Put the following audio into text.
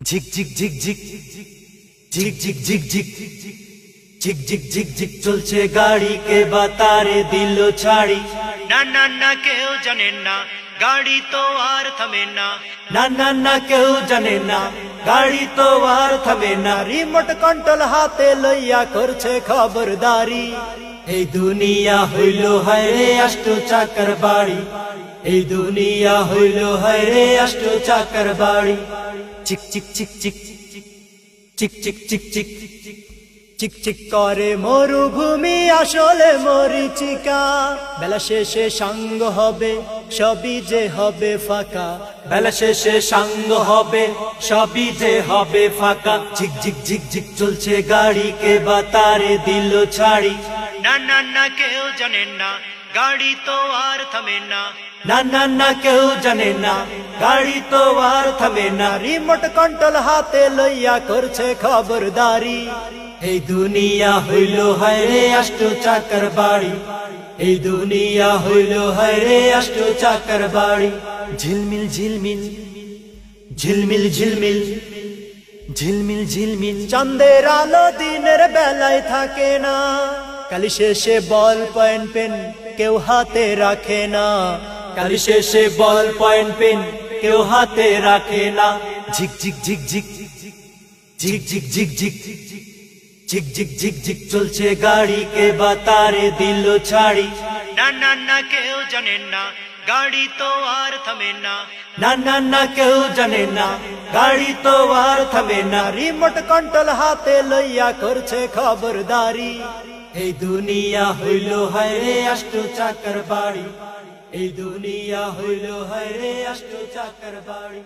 झिक झिक झिक झिक झिक झिक झिक झिक झिक झिक झिक झिक চলছে গাড়িকে বাতারে দিল ছাড়ি না না না কেউ জানে না গাড়ি তো আর থামে না না না না কেউ জানে না গাড়ি তো আর থামে না রিমোট কন্ট্রোল হাতে লইয়া করছে খবরদারি এই দুনিয়া হইল হায় রে আষ্ট চাকার বাড়ি এই দুনিয়া হইল হায় রে আষ্ট চাকার বাড়ি চিক চিক চিক চিক চিক চিক চিক চিক চিক চিক করে মরুভূমি আসলে মরিচিকা বেলা শেষে সাঙ্গ হবে সবই যে হবে ফাঁকা বেলা শেষে সাঙ্গ হবে সবই যে হবে ফাঁকা ঝিক ঝিক ঝিক ঝিক চলছে গাড়িকে বাতারে দিল ছাড়ি না না না কেউ জানে না গাড়ি তো আর থামে না না না না কেউ জানে না গাড়ি তো আর থামে না রিমোট কন্ট্রোল হাতে লইয়া করছে খবরদারি এই দুনিয়া হইল হায় রে আষ্ট চাকার বাড়ি এই দুনিয়া হইল হায় রে আষ্ট চাকার বাড়ি ঝিলমিল ঝিলমিল ঝিলমিল ঝিলমিল ঝিলমিল ঝিলমিল চাঁদের আলো দিনের বেলায় থাকে না কালি শেষে বল পয়েন্ট পেন কেউ হাতে রাখে না কালি শেষে বল পয়েন্ট পেন কেউ হাতে রাখে না ঝিক ঝিক ঝিক ঝিক ঝিক ঝিক ঝিক ঝিক ঝিক ঝিক ঝিক ঝিক চলছে গাড়িকে বাতারে দিল ছাড়ি না না না কেউ জানে না গাড়ি তো আর থামে না না না না কেউ জানে না গাড়ি তো আর থামে না রিমোট কন্ট্রোল হাতে লইয়া করছে খবরদারি এই দুনিয়া হইল হায় রে আষ্ট চাকার বাড়ি এই দুনিয়া হইল হায় রে আষ্ট চাকার বাড়ি।